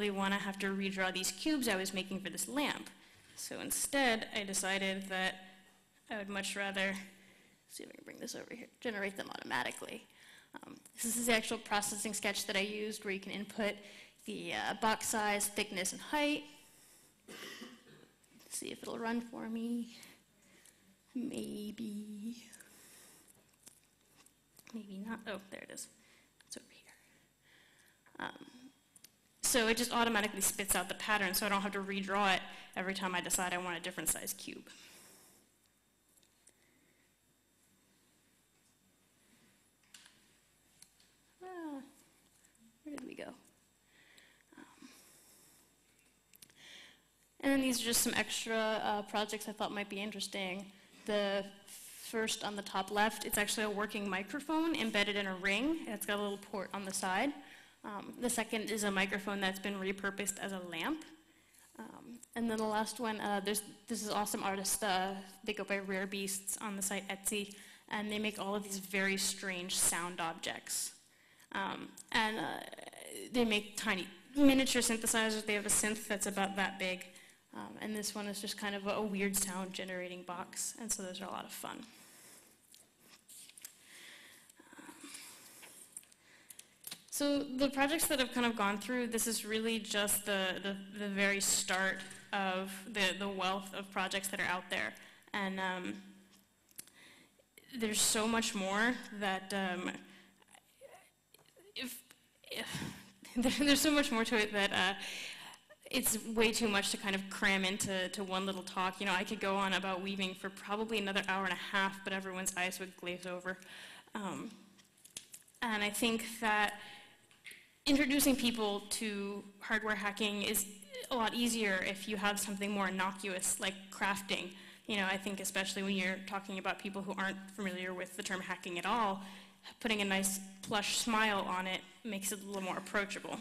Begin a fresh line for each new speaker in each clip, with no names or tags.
really want to have to redraw these cubes I was making for this lamp. So instead, I decided that I would much rather, see if I can bring this over here, generate them automatically. This is the actual processing sketch that I used, where you can input the box size, thickness, and height. Let's see if it'll run for me. Maybe not. Oh, there it is. It's over here. So it just automatically spits out the pattern, so I don't have to redraw it every time I decide I want a different size cube. Where did we go? And then these are just some extra projects I thought might be interesting. The first on the top left, it's actually a working microphone embedded in a ring. It's got a little port on the side. The second is a microphone that's been repurposed as a lamp. And then the last one, this is awesome artist. They go by Rare Beasts on the site Etsy, and they make all of these very strange sound objects. They make tiny miniature synthesizers. They have a synth that's about that big. And this one is just kind of a weird sound generating box, and so those are a lot of fun. So the projects that I've kind of gone through, this is really just the very start of the wealth of projects that are out there. And there's so much more that there's so much more to it that it's way too much to kind of cram into one little talk. You know, I could go on about weaving for probably another hour and a half, but everyone's eyes would glaze over. And I think that introducing people to hardware hacking is a lot easier if you have something more innocuous, like crafting. You know, I think especially when you're talking about people who aren't familiar with the term hacking at all, putting a nice plush smile on it makes it a little more approachable.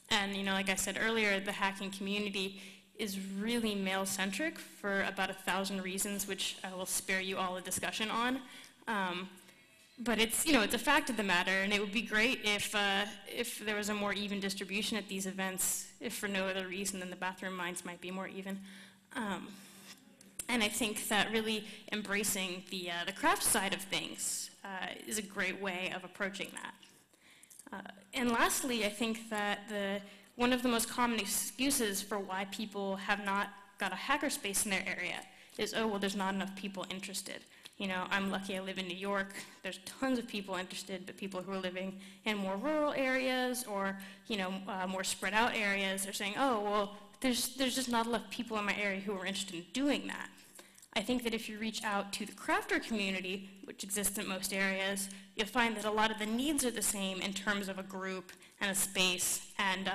And you know, like I said earlier, the hacking community is really male-centric for about 1,000 reasons, which I will spare you all a discussion on. But it's, you know, it's a fact of the matter, and it would be great if there was a more even distribution at these events, if for no other reason than the bathroom minds might be more even. And I think that really embracing the craft side of things is a great way of approaching that. And lastly, I think that one of the most common excuses for why people have not got a hackerspace in their area is, oh, well, there's not enough people interested. You know, I'm lucky I live in New York. There's tons of people interested, but people who are living in more rural areas or, you know, more spread out areas, they're saying, oh, well, there's just not enough people in my area who are interested in doing that. I think that if you reach out to the crafter community, which exists in most areas, you'll find that a lot of the needs are the same in terms of a group and a space. And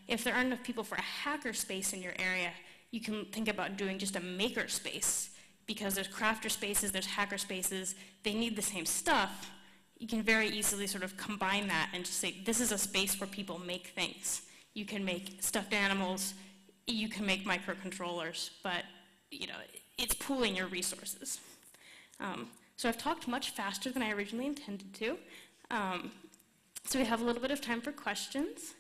if there aren't enough people for a hacker space in your area, you can think about doing just a maker space. Because there's crafter spaces, there's hacker spaces, they need the same stuff. You can very easily sort of combine that and just say, this is a space where people make things. You can make stuffed animals, you can make microcontrollers, but you know, it's pooling your resources. So I've talked much faster than I originally intended to. So we have a little bit of time for questions.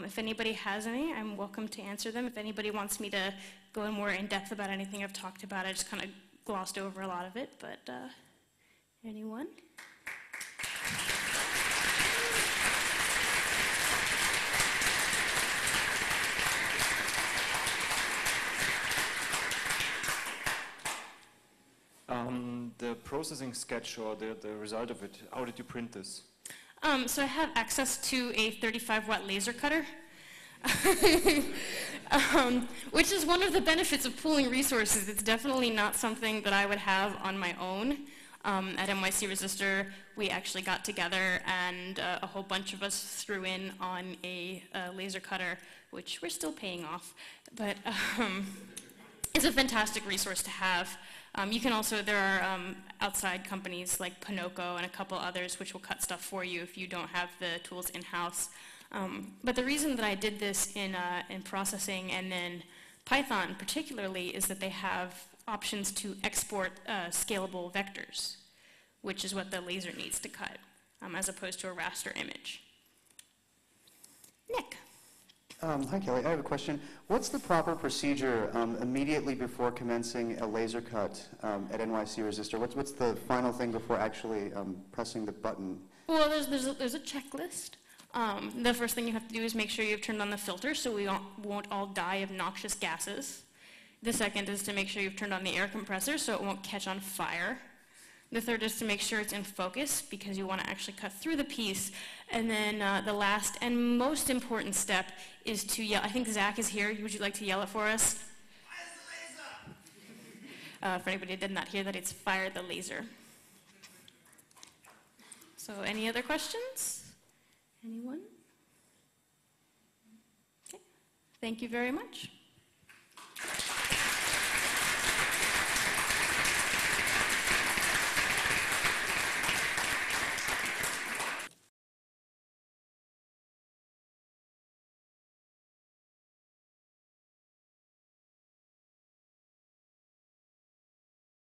If anybody has any, I'm welcome to answer them. If anybody wants me to go in more in depth about anything I've talked about, I just kind of glossed over a lot of it, but anyone?
The processing sketch or the result of it, how did you print this?
So I have access to a 35-watt laser cutter, which is one of the benefits of pooling resources. It's definitely not something that I would have on my own. At NYC Resistor, we actually got together and a whole bunch of us threw in on a laser cutter, which we're still paying off. But it's a fantastic resource to have. You can also, there are outside companies like Pinoco and a couple others which will cut stuff for you if you don't have the tools in-house. But the reason that I did this in processing and then Python particularly is that they have options to export scalable vectors, which is what the laser needs to cut, as opposed to a raster image. Nick.
Hi, Kelly. I have a question. What's the proper procedure immediately before commencing a laser cut at NYC Resistor? What's the final thing before actually pressing the button?
Well, there's a checklist. The first thing you have to do is make sure you've turned on the filter so we won't all die of noxious gases. The second is to make sure you've turned on the air compressor so it won't catch on fire. The third is to make sure it's in focus because you want to actually cut through the piece. And then the last and most important step is to yell. I think Zach is here. Would you like to yell it for us? Fire the laser! For anybody who did not hear that, it's fire the laser. So any other questions? Anyone? Okay. Thank you very much.